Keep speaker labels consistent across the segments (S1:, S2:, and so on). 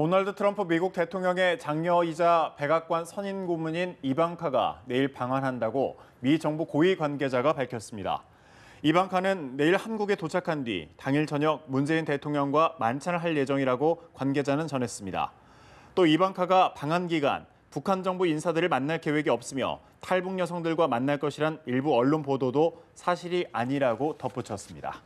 S1: 도널드 트럼프 미국 대통령의 장녀이자 백악관 선임 고문인 이방카가 내일 방한한다고 미 정부 고위 관계자가 밝혔습니다. 이방카는 내일 한국에 도착한 뒤 당일 저녁 문재인 대통령과 만찬을 할 예정이라고 관계자는 전했습니다. 또 이방카가 방한 기간 북한 정부 인사들을 만날 계획이 없으며 탈북 여성들과 만날 것이란 일부 언론 보도도 사실이 아니라고 덧붙였습니다.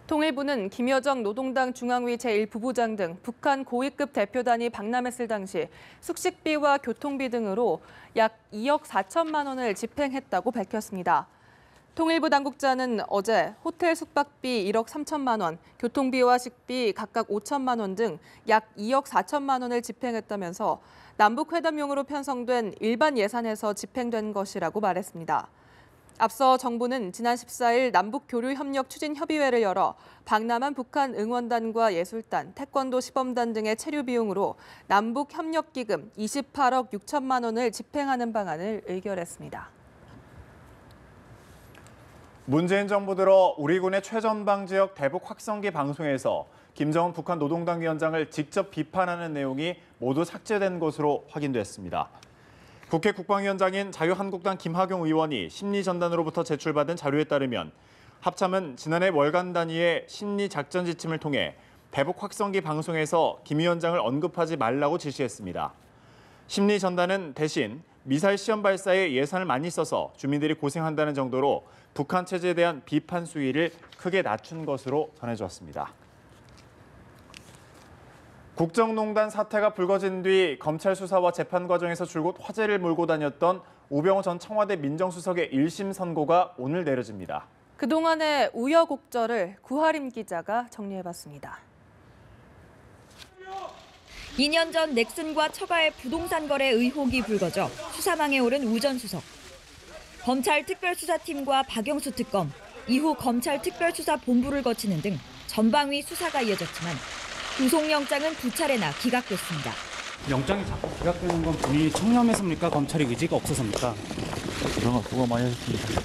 S2: 통일부는 김여정 노동당 중앙위 제1부부장 등 북한 고위급 대표단이 방남했을 당시 숙식비와 교통비 등으로 약 2억 4천만 원을 집행했다고 밝혔습니다. 통일부 당국자는 어제 호텔 숙박비 1억 3천만 원, 교통비와 식비 각각 5천만 원 등 약 2억 4천만 원을 집행했다면서 남북회담용으로 편성된 일반 예산에서 집행된 것이라고 말했습니다. 앞서 정부는 지난 14일 남북교류협력추진협의회를 열어 방남한 북한 응원단과 예술단, 태권도 시범단 등의 체류 비용으로 남북협력기금 28억 6천만 원을 집행하는 방안을 의결했습니다.
S1: 문재인 정부 들어 우리 군의 최전방 지역 대북 확성기 방송에서 김정은 북한 노동당 위원장을 직접 비판하는 내용이 모두 삭제된 것으로 확인됐습니다. 국회 국방위원장인 자유한국당 김학용 의원이 심리전단으로부터 제출받은 자료에 따르면 합참은 지난해 월간 단위의 심리작전 지침을 통해 대북 확성기 방송에서 김 위원장을 언급하지 말라고 지시했습니다. 심리전단은 대신 미사일 시험 발사에 예산을 많이 써서 주민들이 고생한다는 정도로 북한 체제에 대한 비판 수위를 크게 낮춘 것으로 전해졌습니다. 국정농단 사태가 불거진 뒤 검찰 수사와 재판 과정에서 줄곧 화제를 몰고 다녔던 우병우 전 청와대 민정수석의 1심 선고가 오늘 내려집니다.
S2: 그동안의 우여곡절을 구하림 기자가 정리해봤습니다.
S3: 2년 전 넥슨과 처가의 부동산 거래 의혹이 불거져 수사망에 오른 우 전 수석. 검찰 특별수사팀과 박영수 특검, 이후 검찰 특별수사본부를 거치는 등 전방위 수사가 이어졌지만 구속영장은 두 차례나 기각됐습니다.
S4: 영장이 자꾸 기각되는 건 본인이 청렴해서입니까? 검찰이 의지가 없어서입니까?
S5: 그동안 수고 많이 하셨습니다.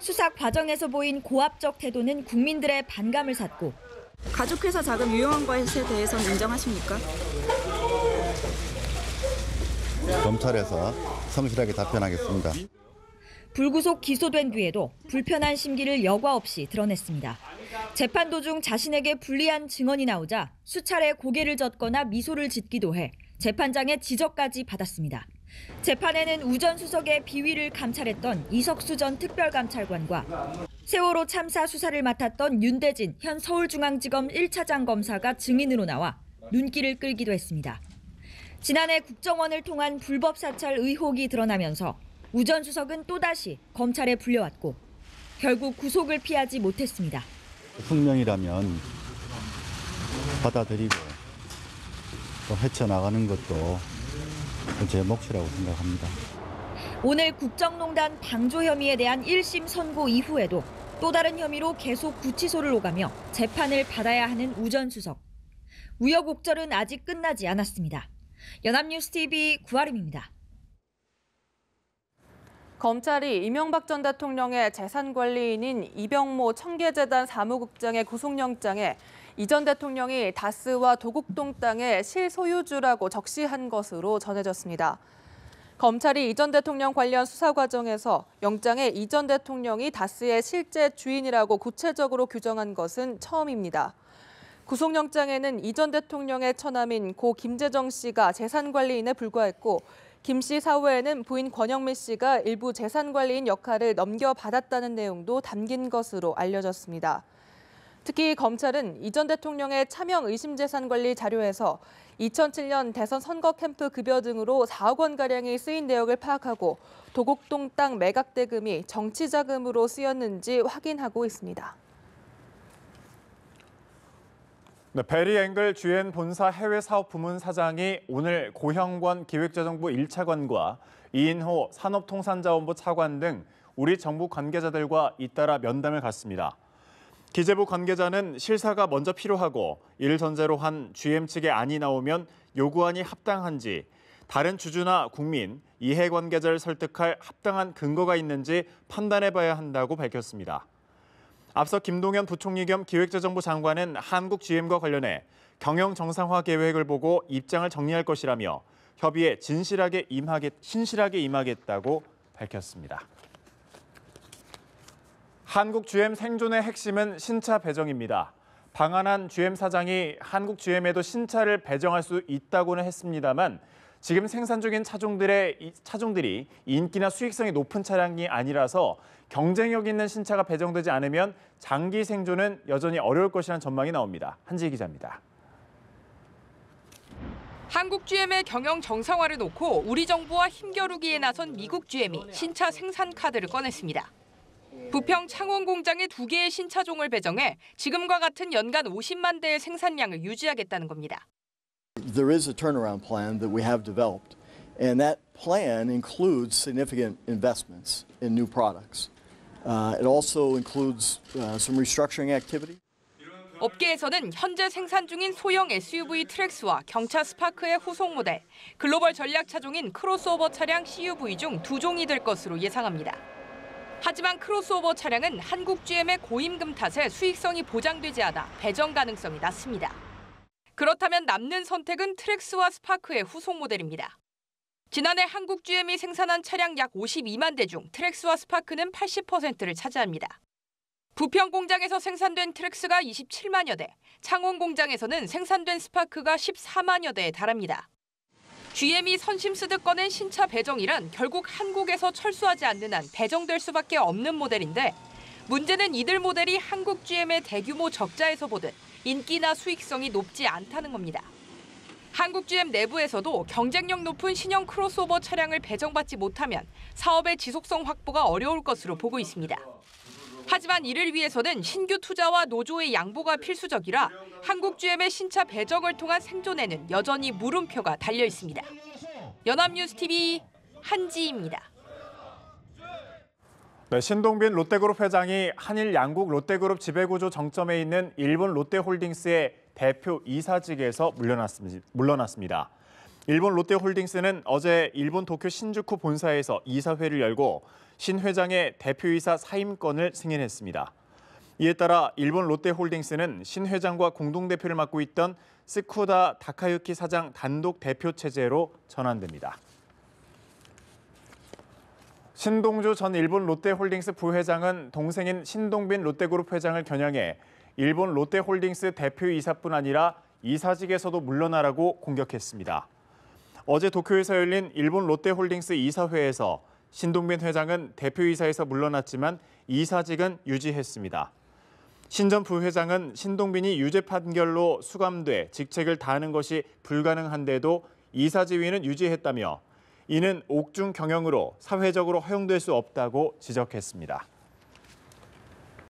S3: 수사 과정에서 보인 고압적 태도는 국민들의 반감을 샀고
S6: 가족회사 자금 유용한 것에 대해서는 인정하십니까?
S5: 검찰에서 성실하게 답변하겠습니다.
S3: 불구속 기소된 뒤에도 불편한 심기를 여과 없이 드러냈습니다. 재판 도중 자신에게 불리한 증언이 나오자 수차례 고개를 젓거나 미소를 짓기도 해 재판장의 지적까지 받았습니다. 재판에는 우 전 수석의 비위를 감찰했던 이석수 전 특별감찰관과 세월호 참사 수사를 맡았던 윤대진 현 서울중앙지검 1차장 검사가 증인으로 나와 눈길을 끌기도 했습니다. 지난해 국정원을 통한 불법 사찰 의혹이 드러나면서 우 전 수석은 또다시 검찰에 불려왔고 결국 구속을 피하지 못했습니다.
S5: 숙명이라면 받아들이고 또 헤쳐나가는 것도 제 몫이라고 생각합니다.
S3: 오늘 국정농단 방조 혐의에 대한 1심 선고 이후에도 또 다른 혐의로 계속 구치소를 오가며 재판을 받아야 하는 우 전 수석. 우여곡절은 아직 끝나지 않았습니다. 연합뉴스TV 구아림입니다.
S2: 검찰이 이명박 전 대통령의 재산관리인인 이병모 청계재단 사무국장의 구속영장에 이 전 대통령이 다스와 도곡동 땅의 실소유주라고 적시한 것으로 전해졌습니다. 검찰이 이 전 대통령 관련 수사 과정에서 영장에 이 전 대통령이 다스의 실제 주인이라고 구체적으로 규정한 것은 처음입니다. 구속영장에는 이 전 대통령의 처남인 고 김재정 씨가 재산관리인에 불과했고 김 씨 사후에는 부인 권영미 씨가 일부 재산관리인 역할을 넘겨받았다는 내용도 담긴 것으로 알려졌습니다. 특히 검찰은 이 전 대통령의 차명 의심재산관리 자료에서 2007년 대선 선거 캠프 급여 등으로 4억 원가량이 쓰인 내역을 파악하고 도곡동 땅 매각 대금이 정치자금으로 쓰였는지 확인하고 있습니다.
S1: 네, 베리 앵글 GN 본사 해외사업 부문 사장이 오늘 고형권 기획재정부 1차관과 이인호 산업통상자원부 차관 등 우리 정부 관계자들과 잇따라 면담을 갖습니다. 기재부 관계자는 실사가 먼저 필요하고 이를 전제로 한 GM 측의 안이 나오면 요구안이 합당한지, 다른 주주나 국민, 이해관계자를 설득할 합당한 근거가 있는지 판단해봐야 한다고 밝혔습니다. 앞서 김동연 부총리 겸 기획재정부 장관은 한국 GM과 관련해 경영 정상화 계획을 보고 입장을 정리할 것이라며 협의에 신실하게 임하겠다고 밝혔습니다. 한국 GM 생존의 핵심은 신차 배정입니다. 방한한 GM 사장이 한국 GM에도 신차를 배정할 수 있다고는 했습니다만 지금 생산 중인 차종들이 인기나 수익성이 높은 차량이 아니라서 경쟁력 있는 신차가 배정되지 않으면 장기 생존은 여전히 어려울 것이라는 전망이 나옵니다. 한지희 기자입니다.
S7: 한국 GM의 경영 정상화를 놓고 우리 정부와 힘겨루기에 나선 미국 GM이 신차 생산 카드를 꺼냈습니다. 부평 창원 공장에 2개의 신차종을 배정해 지금과 같은 연간 50만 대의 생산량을 유지하겠다는 겁니다.
S8: There is a turnaround plan that we have developed, and that plan includes significant investments in new products. It also includes some restructuring activity.
S7: 업계에서는 현재 생산 중인 소형 SUV 트랙스와 경차 스파크의 후속 모델, 글로벌 전략 차종인 크로스오버 차량 CUV 중 2종이 될 것으로 예상합니다. 하지만 크로스오버 차량은 한국 GM의 고임금 탓에 수익성이 보장되지 않아 배정 가능성이 낮습니다. 그렇다면 남는 선택은 트랙스와 스파크의 후속 모델입니다. 지난해 한국 GM이 생산한 차량 약 52만 대 중 트랙스와 스파크는 80%를 차지합니다. 부평 공장에서 생산된 트랙스가 27만여 대, 창원 공장에서는 생산된 스파크가 14만여 대에 달합니다. GM이 선심 쓰듯 꺼낸 신차 배정이란 결국 한국에서 철수하지 않는 한 배정될 수밖에 없는 모델인데 문제는 이들 모델이 한국 GM의 대규모 적자에서 보듯 인기나 수익성이 높지 않다는 겁니다. 한국 GM 내부에서도 경쟁력 높은 신형 크로스오버 차량을 배정받지 못하면 사업의 지속성 확보가 어려울 것으로 보고 있습니다. 하지만 이를 위해서는 신규 투자와 노조의 양보가 필수적이라 한국 GM의 신차 배정을 통한 생존에는 여전히 물음표가 달려 있습니다. 연합뉴스TV 한지희입니다.
S1: 네, 신동빈 롯데그룹 회장이 한일 양국 롯데그룹 지배구조 정점에 있는 일본 롯데홀딩스의 대표 이사직에서 물러났습니다. 일본 롯데홀딩스는 어제 일본 도쿄 신주쿠 본사에서 이사회를 열고 신 회장의 대표이사 사임권을 승인했습니다. 이에 따라 일본 롯데홀딩스는 신 회장과 공동대표를 맡고 있던 스쿠다 다카유키 사장 단독 대표 체제로 전환됩니다. 신동주 전 일본 롯데홀딩스 부회장은 동생인 신동빈 롯데그룹 회장을 겨냥해 일본 롯데홀딩스 대표이사뿐 아니라 이사직에서도 물러나라고 공격했습니다. 어제 도쿄에서 열린 일본 롯데홀딩스 이사회에서 신동빈 회장은 대표이사에서 물러났지만 이사직은 유지했습니다. 신 전 부회장은 신동빈이 유죄 판결로 수감돼 직책을 다하는 것이 불가능한데도 이사 지위는 유지했다며 이는 옥중 경영으로 사회적으로 허용될 수 없다고 지적했습니다.